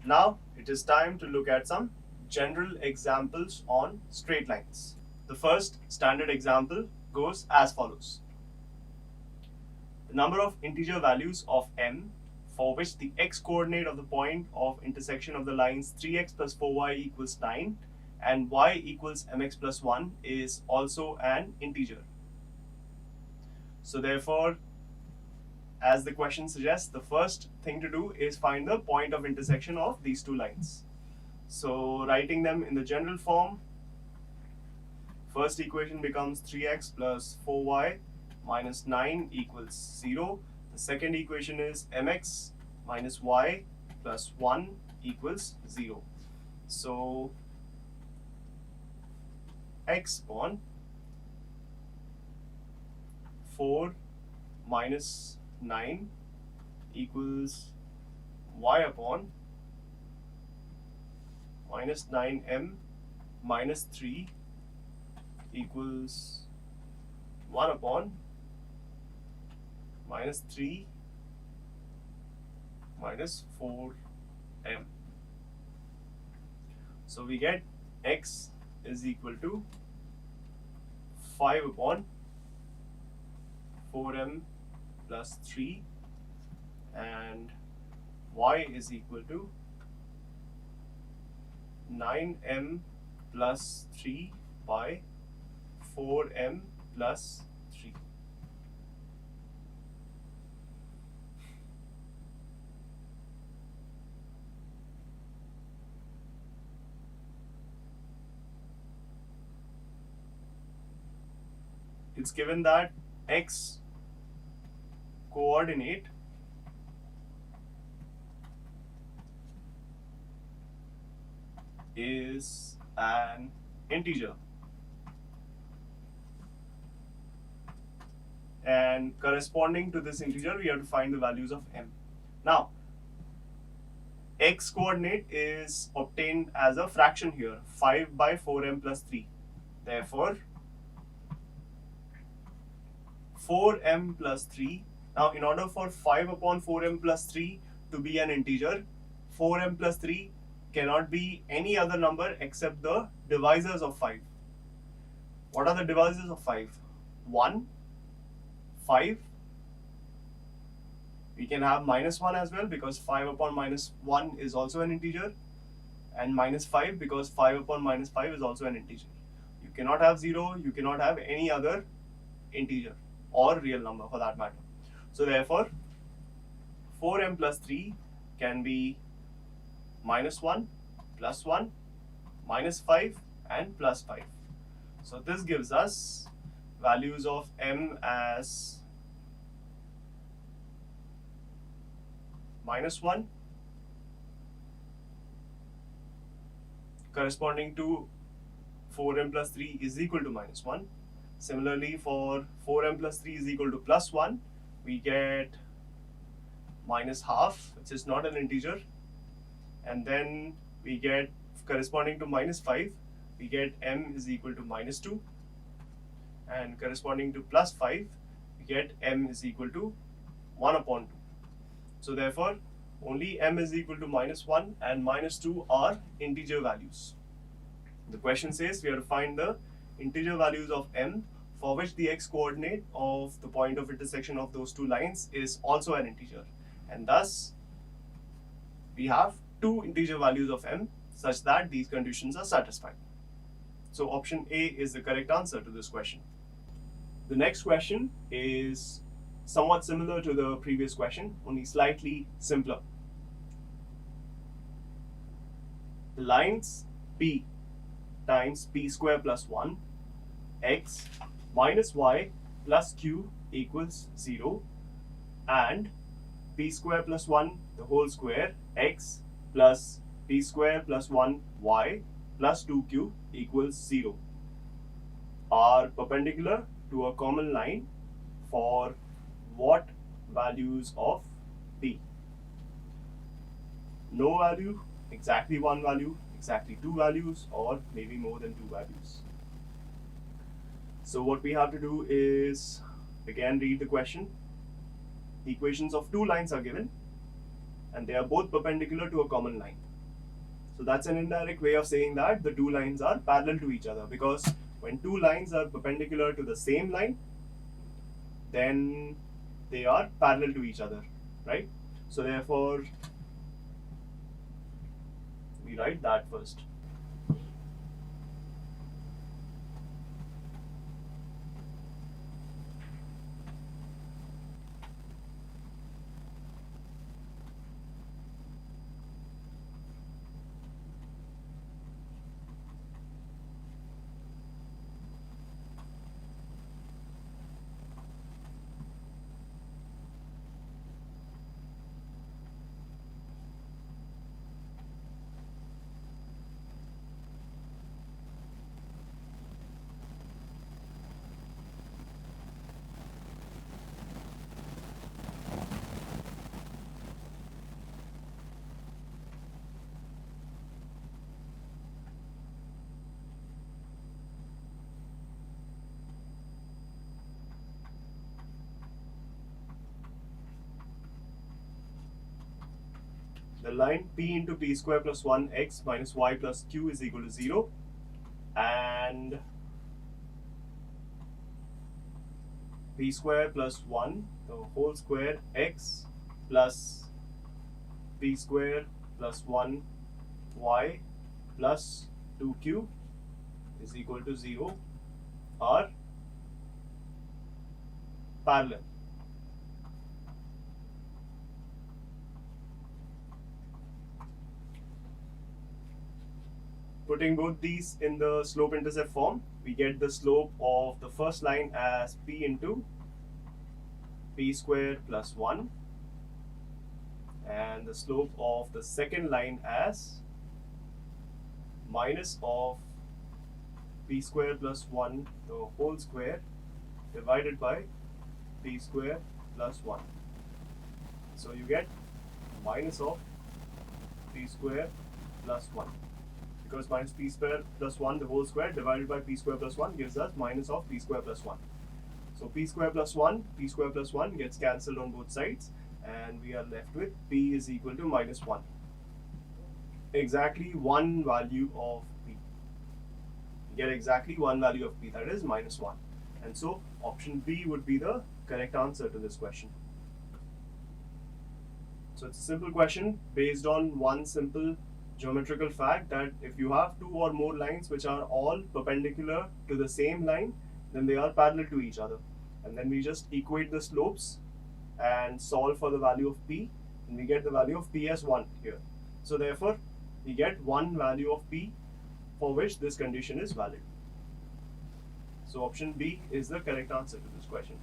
Now it is time to look at some general examples on straight lines. The first standard example goes as follows. The number of integer values of m for which the x coordinate of the point of intersection of the lines 3x plus 4y equals 9 and y equals mx plus 1 is also an integer. So therefore, as the question suggests, the first thing to do is find the point of intersection of these two lines. So writing them in the general form, first equation becomes 3x plus 4y minus 9 equals 0. The second equation is mx minus y plus 1 equals 0. So x upon 4 minus 9 equals y upon minus 9m minus 3 equals 1 upon minus 3 minus 4m. So we get x is equal to 5 upon 4m plus 3 and y is equal to 9m plus 3 by 4m plus 3. It's given that x coordinate is an integer and corresponding to this integer we have to find the values of m. Now x coordinate is obtained as a fraction here, 5 by 4m plus 3. Therefore 4m plus 3. Now in order for 5 upon 4m plus 3 to be an integer, 4m plus 3 cannot be any other number except the divisors of 5. What are the divisors of 5? 1, 5. We can have minus 1 as well because 5 upon minus 1 is also an integer, and minus 5 because 5 upon minus 5 is also an integer. You cannot have 0, you cannot have any other integer or real number for that matter. So therefore 4m plus 3 can be minus 1, plus 1, minus 5 and plus 5. So this gives us values of m as minus 1 corresponding to 4m plus 3 is equal to minus 1. Similarly, for 4m plus 3 is equal to plus 1, we get minus half, which is not an integer. And then we get, corresponding to minus 5, we get m is equal to minus 2. And corresponding to plus 5, we get m is equal to 1 upon 2. So therefore, only m is equal to minus 1 and minus 2 are integer values. The question says we have to find the integer values of m for which the x coordinate of the point of intersection of those two lines is also an integer, and thus we have two integer values of m such that these conditions are satisfied. So option A is the correct answer to this question. The next question is somewhat similar to the previous question, only slightly simpler. The lines p times p square plus 1 x minus y plus q equals 0 and p square plus 1 the whole square x plus p square plus 1 y plus 2q equals 0 are perpendicular to a common line for what values of p? No value, exactly one value, exactly two values, or maybe more than two values. So what we have to do is again read the question. Equations of two lines are given and they are both perpendicular to a common line. So that's an indirect way of saying that the two lines are parallel to each other, because when two lines are perpendicular to the same line, then they are parallel to each other, right? So therefore, we write that first. The line p into p square plus 1x minus y plus q is equal to 0, and p square plus 1 the whole square x plus p square plus 1 y plus 2q is equal to 0 are parallel. Putting both these in the slope-intercept form, we get the slope of the first line as p into p square plus 1, and the slope of the second line as minus of p square plus 1 the whole square divided by p square plus 1. So you get minus of p square plus 1, because minus p square plus 1 the whole square divided by p square plus 1 gives us minus of p square plus 1. So p square plus 1 gets cancelled on both sides, and we are left with p is equal to minus 1. Exactly one value of p. We get exactly one value of p, that is minus 1. And so option B would be the correct answer to this question. So it's a simple question based on one simple geometrical fact, that if you have two or more lines which are all perpendicular to the same line, then they are parallel to each other. And then we just equate the slopes and solve for the value of p, and we get the value of p as 1 here. So therefore, we get one value of p for which this condition is valid. So option B is the correct answer to this question.